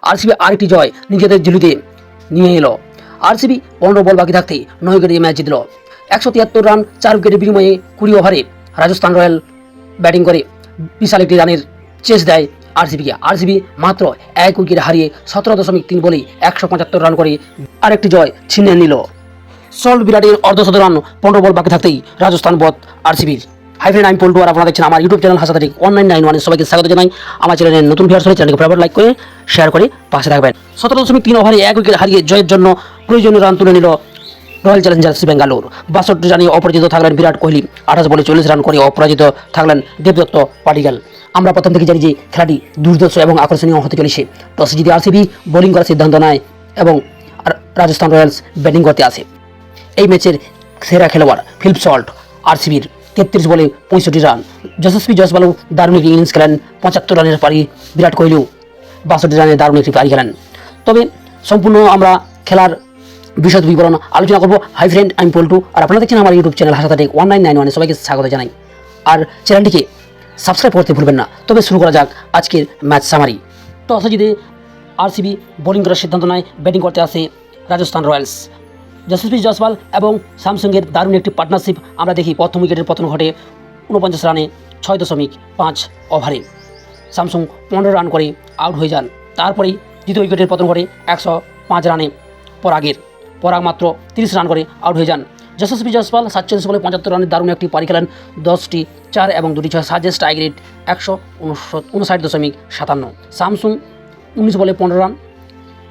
RCB আরেকটি জয় নিজেদের ঝুলিতে নিয়ে এলো। আরসিবি 15 বল বাকি থাকতেই 9 উইকেটে ম্যাচ জিতল। 173 রান 4 উইকেটের বিনিময়ে 20 ওভারে রাজস্থান রয়্যাল ব্যাটিং করে বিশাল একটি রানের চেস দেয় আরসিবিকে। আরসিবি মাত্র 1 উইকেট হারিয়ে 17.3 বলেই 175 রান করে আরেকটি জয় ছিনিয়ে নিল। সল্ট বিরাটের অর্ধশত রান 15 বল বাকি থাকতেই রাজস্থান বধ আরসিবির। হাই ফ্রেন্ড, আমি পল্টু আর আপনারা দেখছেন আমার ইউটিউব চ্যানেল হাসাতারিক 1991। সবাইকে স্বাগত জানাই। আমার চ্যানেলের নতুন ভিউয়ার্স হলে চ্যানেলকে ফটাফট লাইক করে শেয়ার করে পাশে থাকবেন। 17.3 ওভারে 1 উইকেট হারিয়ে জয়ের জন্য প্রয়োজনীয় রান তুলে নিল রয়্যাল চ্যালেঞ্জার্স বেঙ্গালুর। 62 রানে অপরাজিত থাকলেন বিরাট কোহলি। 28 বলে 40 রান করে অপরাজিত থাকলেন দেবদত্ত পাডিক্যাল। আমরা প্রথম থেকে জানি যে খেলাটি দুর্ধর্ষ এবং আকর্ষণীয় হতে চলেছে। টসে জিতে আরসিবি বোলিং করার সিদ্ধান্ত নেয় এবং রাজস্থান রয়্যালস ব্যাটিং করতে আসে। এই ম্যাচের সেরা খেলোয়াড় ফিলিপ সল্ট। আরসিবির 33 বলে 65 রান। যশস্বী জয়সওয়ালও দারুণ একটি ইনিংস খেলেন। 75 রানের পারি বিরাট কোহলিও 62 রানে দারুণ একটি পারি খেলেন। তবে সম্পূর্ণ আমরা খেলার বিশদ বিবরণ আলোচনা করব। হাই ফ্রেন্ড, আমি পল্টু আর আপনারা দেখছেন আমার ইউটিউব চ্যানেল হাসাতারিক 1991। সবাইকে স্বাগত জানাই আর চ্যানেলটিকে সাবস্ক্রাইব করতে ভুলবেন না। তবে শুরু করা যাক আজকের ম্যাচ সামারি। টসে জিতে আরসিবি বোলিং করার সিদ্ধান্ত নেয়। ব্যাটিং করতে আসে রাজস্থান রয়্যালস। যশস্বী জয়সওয়াল এবং স্যামসংয়ের দারুণ একটি পার্টনারশিপ আমরা দেখি। প্রথম উইকেটের পতন ঘটে 49 রানে 6.5 ওভারে। স্যামসং 15 রান করে আউট হয়ে যান। তারপরেই দ্বিতীয় উইকেটের পতন ঘটে 105 রানে পরাগ মাত্র 30 রান করে আউট হয়ে যান। যশস্বী জয়সওয়াল 47 বলে 75 রানের দারুণ একটি পারি খেলেন। 10টি 4 এবং 2টি 6 সাহায্যে স্ট্রাইক রেট 159.57। স্যামসং 19 বলে 15 রান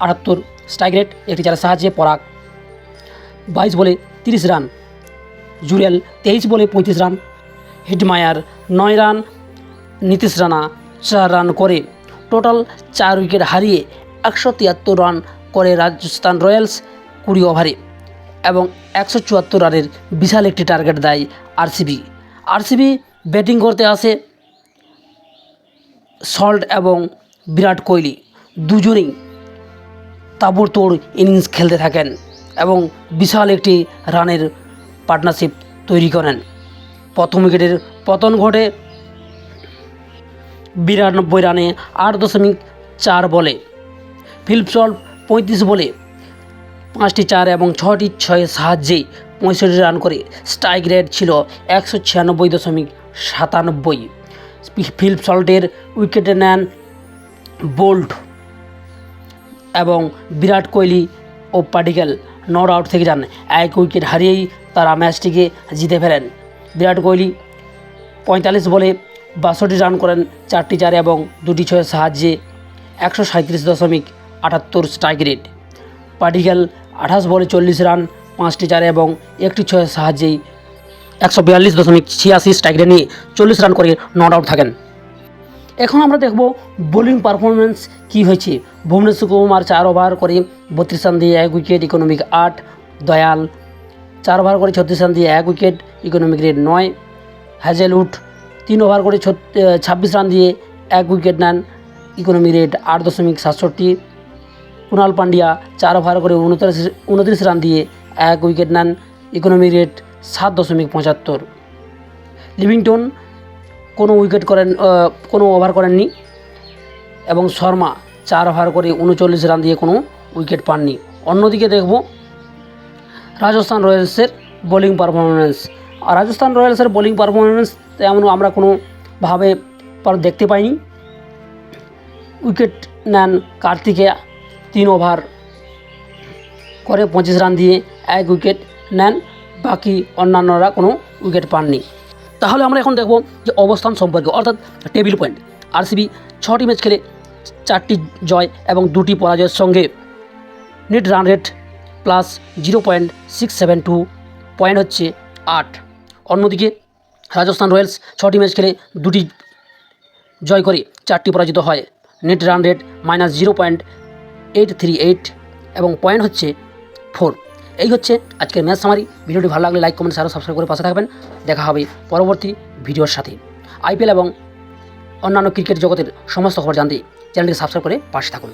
78 স্ট্রাইক রেট, একটি 4 সাহায্যে পরাগ 22 বলে 30 রান। জুরেল 23 বলে 35 run. Hetmyer 9 run. Nitish Rana 4 run করে টোটাল 4 উইকেট হারিয়ে 173 রান করে রাজস্থান রয়্যালস 20 ওভারে এবং 174 রানের বিশাল একটি টার্গেট দেয় আরসিবি। আরসিবি ব্যাটিং করতে আসে সল্ট এবং বিরাট কোহলি দুজনেই তাবড়তোড় ইনিংস খেলতে থাকেন এবং বিশাল একটি রানের পার্টনারশিপ তৈরি করেন। প্রথম উইকেটের পতন ঘটে 92 রানে 8.4 বলে। ফিলিপ সল্ট 35 বলে 5টি 4 এবং 6টি 6 সাহায্যে 65 রান করে স্ট্রাইক রেট ছিল 196.97। ফিলিপ সল্টের উইকেটে নেন বোল্ট এবং বিরাট কোহলি ও পাডিক্যাল নট আউট থেকে যান। 1 উইকেট হারিয়েই তারা ম্যাচটিকে জিতে ফেলেন। বিরাট কোহলি 45 বলে 62 রান করেন 4টি 4 এবং 2টি 6 সাহায্যে 137.78 স্ট্রাইক রেট। পাডিক্যাল 28 বলে 40 রান 5টি 4 এবং 1টি 6 সাহায্যেই 142.86 স্ট্রাইক রেট নিয়ে 40 রান করে নট আউট থাকেন। এখন আমরা দেখব বোলিং পারফরমেন্স কী হয়েছে। ভুবনেশ্বর কুমার 4 ওভার করে 32 রান দিয়ে 1 উইকেট, ইকোনমিক 8। দয়াল 4 ওভার করে 36 রান দিয়ে 1 wicket, economic rate 9। Hazlewood 3 over করে 26 রান দিয়ে 1 উইকেট নেন, economic rate 8.67। Kunal Pandya 4 over করে 29 রান দিয়ে 1 উইকেট নেন, ইকোনমিক রেট 7.75। লিভিংটন কোনো ওভার করেননি এবং শর্মা 4 ওভার করে 39 রান দিয়ে কোনো উইকেট পাননি। অন্যদিকে দেখব রাজস্থান রয়্যালসের বোলিং পারফরমেন্স। রাজস্থান রয়্যালসের বোলিং পারফরমেন্স তেমন আমরা কোনোভাবে দেখতে পাইনি। উইকেট নেন কার্তিকেয়া 3 ওভার করে 25 রান দিয়ে 1 উইকেট নেন, বাকি অন্যান্যরা কোনো উইকেট পাননি। তাহলে আমরা এখন দেখব যে অবস্থান সম্পর্কে, অর্থাৎ টেবিল পয়েন্ট। আরসিবি 6টি ম্যাচ খেলে 4টি জয় এবং 2টি পরাজয়ের সঙ্গে net run rate plus 0.672, point হচ্ছে 8। অন্যদিকে রাজস্থান রয়্যালস 6টি ম্যাচ খেলে 2টি জয় করে 4টি পরাজিত হয়। নেট রান রেট -0.838 এবং পয়েন্ট হচ্ছে 4। এই হচ্ছে আজকের ম্যাচ সামারি। ভিডিওটি ভালো লাগলে লাইক, কমেন্ট, শেয়ার, সাবস্ক্রাইব করে পাশে থাকবেন। দেখা হবে পরবর্তী ভিডিওর সাথে। আইপিএল এবং অন্যান্য ক্রিকেট জগতের সমস্ত খবর জানতে চ্যানেলটিকে সাবস্ক্রাইব করে পাশে থাকুন।